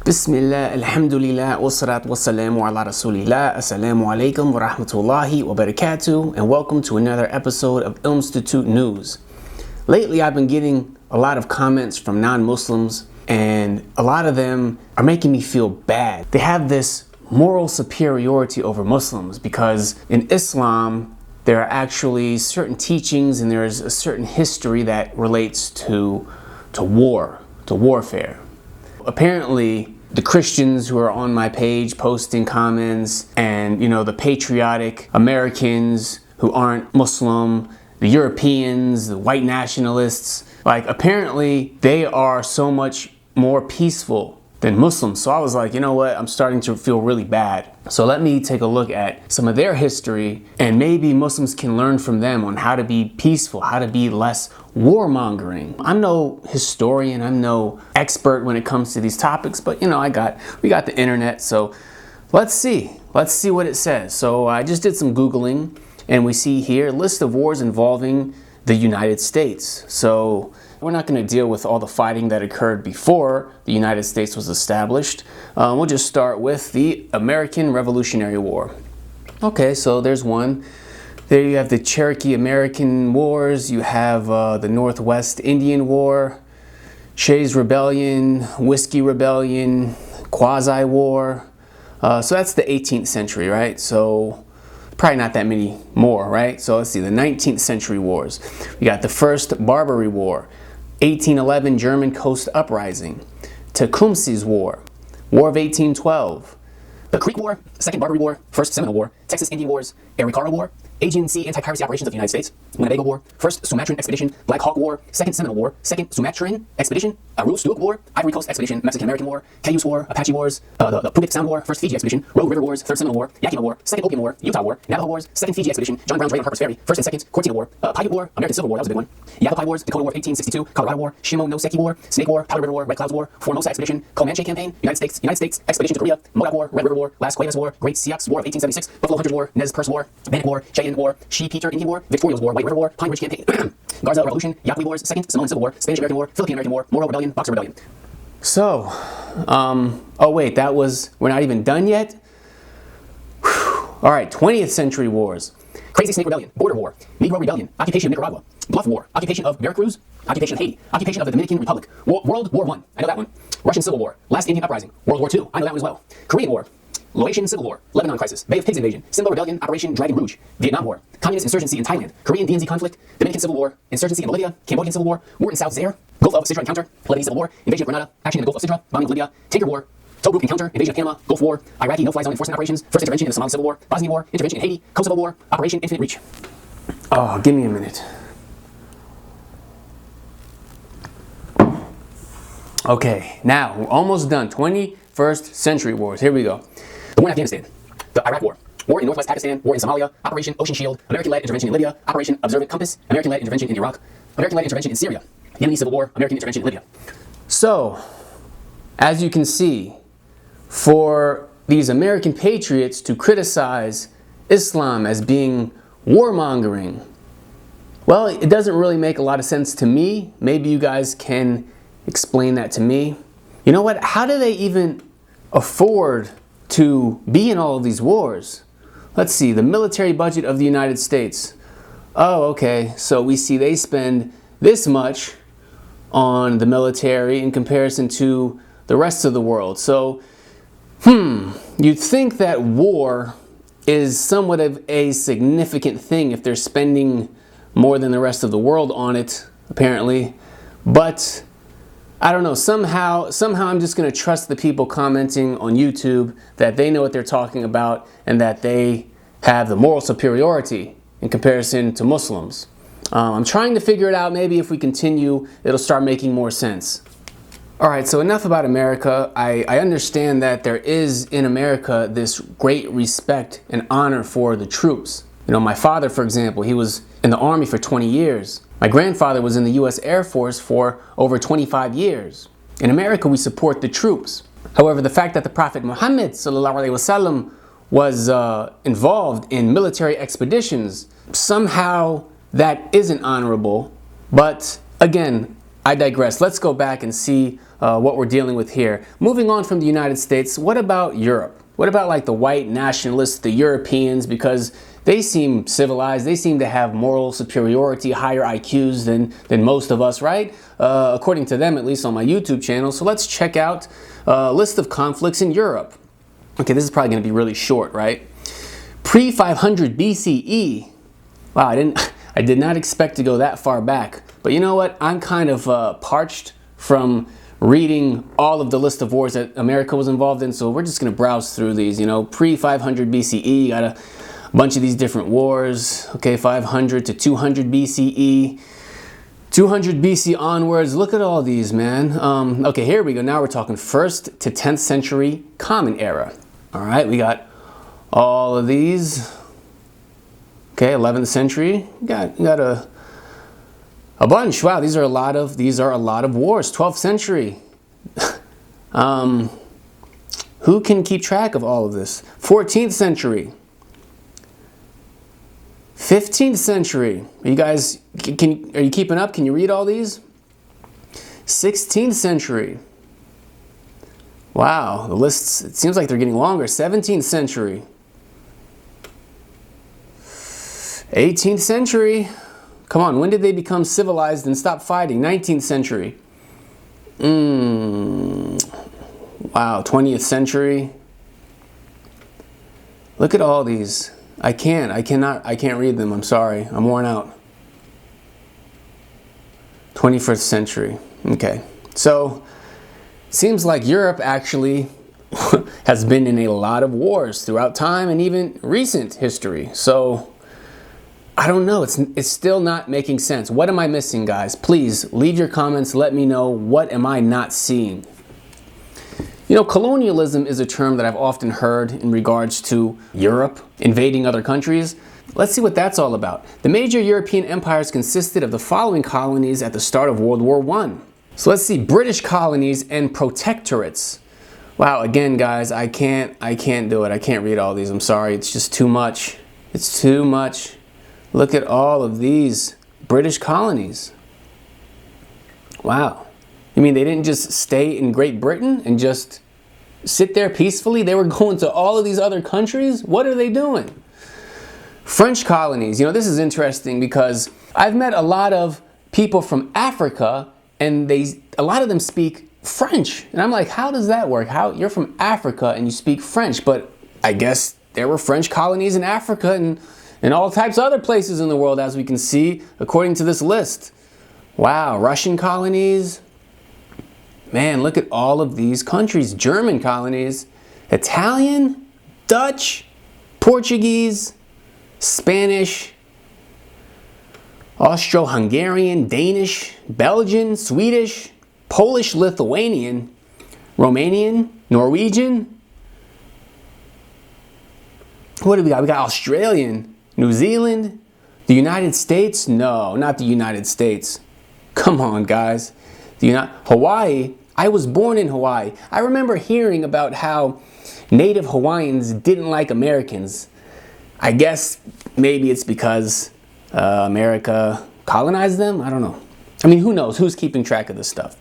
Bismillah, alhamdulillah, wassalat wassalamu ala rasulillah, assalamu alaikum wa rahmatullahi wa barakatuh, and welcome to another episode of Ilmstitute News. Lately, I've been getting a lot of comments from non-Muslims, and a lot of them are making me feel bad. They have this moral superiority over Muslims because in Islam, there are actually certain teachings and there is a certain history that relates to warfare. Apparently, the Christians who are on my page posting comments and, the patriotic Americans who aren't Muslim, the Europeans, the white nationalists, apparently they are so much more peaceful than Muslims. So I was like, you know what? I'm starting to feel really bad. So let me take a look at some of their history and maybe Muslims can learn from them on how to be peaceful, how to be less warmongering. I'm no historian, I'm no expert when it comes to these topics, but we got the internet, so let's see what it says. So I just did some Googling and we see here a list of wars involving the United States. So we're not going to deal with all the fighting that occurred before the United States was established. We'll just start with the American Revolutionary War. Okay, so there's one. There you have the Cherokee American Wars. You have the Northwest Indian War, Shays Rebellion, Whiskey Rebellion, Quasi War. So that's the 18th century, right? So probably not that many more, right? So let's see, the 19th century wars. We got the First Barbary War, 1811 German Coast Uprising, Tecumseh's War, War of 1812, the Creek War, Second Barbary War, First Seminole War, Texas Indian Wars, Arikara War, Aegean Sea Anti-Piracy Operations of the United States, Winnebago War, First Sumatran Expedition, Black Hawk War, Second Seminole War, Second Sumatran Expedition, Aroostook War, Ivory Coast Expedition, Mexican-American War, Cayuse War, Apache Wars, the Puget Sound War, First Fiji Expedition, Rogue River Wars, Third Seminole War, Yakima War, Second Opium War, Utah War, Navajo Wars, Second Fiji Expedition, John Brown's Raid on Harper's Ferry, First and Second Cortina War, Paiute War, American Civil War, that was a big one, Yavapai Wars, Dakota War 1862, Colorado War, Shimonoseki War, Snake War, Powder River War, Red Clouds War, Formosa Expedition, Comanche Campaign, United States Expedition to Korea, Modoc War, Red River War, Las Cuevas War, Great Sioux War of 1876, Buffalo Hunters War, Nez Perce War, Bannock War, Cheyenne War, She-Peter Indian War, Victoria's War, White River War, Pine Ridge Campaign, Garza Revolution, Yaqui Wars, Second Samoan Civil War, Spanish-American War, Philippine-American War, Moro Rebellion, Boxer Rebellion. So, oh wait, we're not even done yet? Whew. All right, 20th century wars. Crazy Snake Rebellion, Border War, Negro Rebellion, Occupation of Nicaragua, Bluff War, Occupation of Veracruz, Occupation of Haiti, Occupation of the Dominican Republic, World War I, I know that one, Russian Civil War, Last Indian Uprising, World War II, I know that one as well, Korean War, Laotian Civil War, Lebanon Crisis, Bay of Pigs Invasion, Simba Rebellion, Operation Dragon Rouge, Vietnam War, Communist Insurgency in Thailand, Korean DMZ Conflict, Dominican Civil War, Insurgency in Bolivia, Cambodian Civil War, War in South Zaire, Gulf of Sidra Encounter, Lebanese Civil War, Invasion of Grenada, Action in the Gulf of Sidra, Bombing of Libya, Tanker War, Tobruk Encounter, Invasion of Panama, Gulf War, Iraqi No-Fly Zone Enforcement Operations, First Intervention in the Somali Civil War, Bosnia War, Intervention in Haiti, Kosovo War, Operation Infinite Reach. Oh, give me a minute. Okay, now we're almost done. 21st century wars. Here we go. The war in Afghanistan, the Iraq War, War in Northwest Pakistan, War in Somalia, Operation Ocean Shield, American-led intervention in Libya, Operation Observant Compass, American-led intervention in Iraq, American-led intervention in Syria, Yemeni Civil War, American intervention in Libya. So, as you can see, for these American patriots to criticize Islam as being warmongering, well, it doesn't really make a lot of sense to me. Maybe you guys can explain that to me. You know what? How do they even afford to be in all of these wars? Let's see, the military budget of the United States. Oh, okay, so we see they spend this much on the military in comparison to the rest of the world. So, you'd think that war is somewhat of a significant thing if they're spending more than the rest of the world on it, apparently. But I don't know, somehow I'm just going to trust the people commenting on YouTube that they know what they're talking about and that they have the moral superiority in comparison to Muslims. I'm trying to figure it out. Maybe if we continue, it'll start making more sense. All right, so enough about America. I understand that there is in America this great respect and honor for the troops. My father, for example, he was in the Army for 20 years. My grandfather was in the U.S. Air Force for over 25 years. In America, we support the troops. However, the fact that the Prophet Muhammad ﷺ was involved in military expeditions, somehow that isn't honorable. But again, I digress. Let's go back and see what we're dealing with here. Moving on from the United States, what about Europe? What about like the white nationalists, the Europeans? Because they seem civilized. They seem to have moral superiority, higher IQs than most of us, right? According to them, at least on my YouTube channel. So let's check out a list of conflicts in Europe. Okay, this is probably going to be really short, right? Pre-500 BCE. Wow, I did not expect to go that far back. But you know what? I'm kind of parched from reading all of the list of wars that America was involved in. So we're just going to browse through these, you know, pre-500 BCE, got a bunch of these different wars. Okay, 500 to 200 BCE, 200 BC onwards. Look at all these, man. Okay, here we go. Now we're talking 1st to 10th century Common Era. All right, we got all of these. Okay, 11th century. Got a bunch. Wow, these are a lot of wars. 12th century. Who can keep track of all of this? 14th century. 15th century. Are you guys are you keeping up? Can you read all these? 16th century. Wow, the lists, it seems like they're getting longer. 17th century. 18th century. Come on, when did they become civilized and stop fighting? 19th century. Wow, 20th century. Look at all these. I can't read them. I'm sorry. I'm worn out. 21st century. Okay. So, seems like Europe actually has been in a lot of wars throughout time and even recent history. So, I don't know. It's still not making sense. What am I missing, guys? Please leave your comments. Let me know, what am I not seeing? You know, colonialism is a term that I've often heard in regards to Europe invading other countries. Let's see what that's all about. The major European empires consisted of the following colonies at the start of World War I. So let's see, British colonies and protectorates. Wow, again, guys, I can't do it. I can't read all these. I'm sorry. It's just too much. It's too much. Look at all of these British colonies. Wow. You mean they didn't just stay in Great Britain and just sit there peacefully? They were going to all of these other countries? What are they doing? French colonies. You know, this is interesting because I've met a lot of people from Africa and a lot of them speak French. And I'm like, how does that work? How you're from Africa and you speak French? But I guess there were French colonies in Africa and all types of other places in the world, as we can see, according to this list. Wow, Russian colonies. Man, look at all of these countries. German colonies, Italian, Dutch, Portuguese, Spanish, Austro-Hungarian, Danish, Belgian, Swedish, Polish, Lithuanian, Romanian, Norwegian. What do we got? We got Australian, New Zealand, the United States. No, not the United States. Come on, guys. Hawaii. I was born in Hawaii. I remember hearing about how native Hawaiians didn't like Americans. I guess maybe it's because America colonized them. I don't know. I mean, who knows? Who's keeping track of this stuff?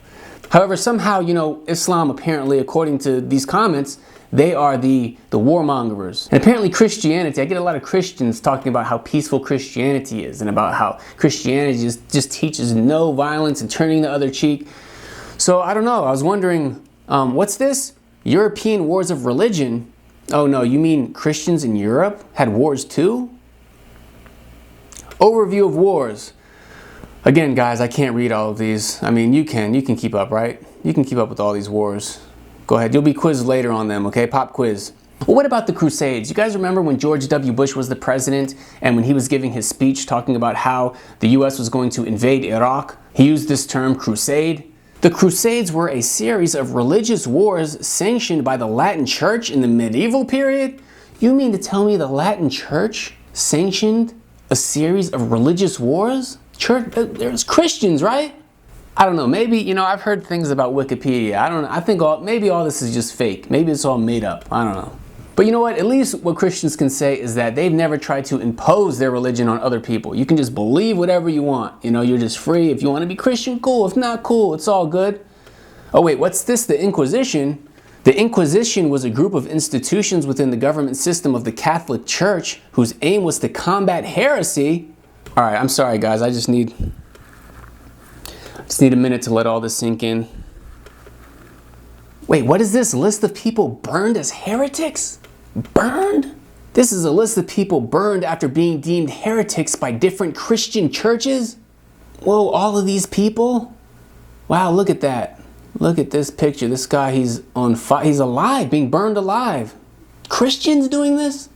However, somehow, you know, Islam apparently, according to these comments, they are the warmongers. And apparently Christianity, I get a lot of Christians talking about how peaceful Christianity is and about how Christianity just teaches no violence and turning the other cheek. So I don't know, I was wondering, what's this? European wars of religion? Oh no, you mean Christians in Europe had wars too? Overview of wars. Again, guys, I can't read all of these. I mean, you can keep up, right? You can keep up with all these wars. Go ahead, you'll be quizzed later on them, okay? Pop quiz. Well, what about the Crusades? You guys remember when George W. Bush was the president and when he was giving his speech talking about how the US was going to invade Iraq? He used this term, crusade. The Crusades were a series of religious wars sanctioned by the Latin Church in the medieval period? You mean to tell me the Latin Church sanctioned a series of religious wars? Church, there's Christians, right? I don't know, maybe, you know, I've heard things about Wikipedia. I don't know, I think maybe all this is just fake. Maybe it's all made up. I don't know. But you know what? At least what Christians can say is that they've never tried to impose their religion on other people. You can just believe whatever you want. You know, you're just free. If you want to be Christian, cool. If not, cool. It's all good. Oh wait, what's this? The Inquisition? The Inquisition was a group of institutions within the government system of the Catholic Church whose aim was to combat heresy. All right, I'm sorry guys. I just need a minute to let all this sink in. Wait, what is this? List of people burned as heretics? Burned? This is a list of people burned after being deemed heretics by different Christian churches? Whoa, all of these people? Wow, look at that. Look at this picture. This guy, he's on fire. He's alive, being burned alive. Christians doing this?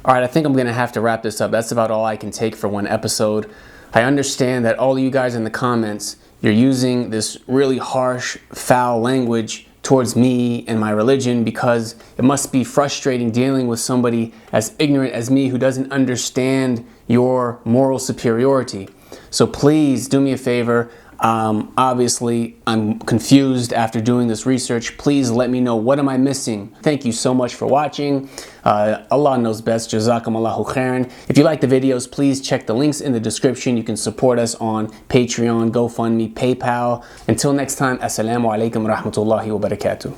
All right, I think I'm going to have to wrap this up. That's about all I can take for one episode. I understand that all of you guys in the comments, you're using this really harsh, foul language towards me and my religion because it must be frustrating dealing with somebody as ignorant as me who doesn't understand your moral superiority. So please do me a favor. Obviously, I'm confused after doing this research. Please let me know, what am I missing? Thank you so much for watching. Allah knows best. Jazakumullahu khairan. If you like the videos, please check the links in the description. You can support us on Patreon, GoFundMe, PayPal. Until next time, Assalamu alaikum wa rahmatullahi wa barakatuh.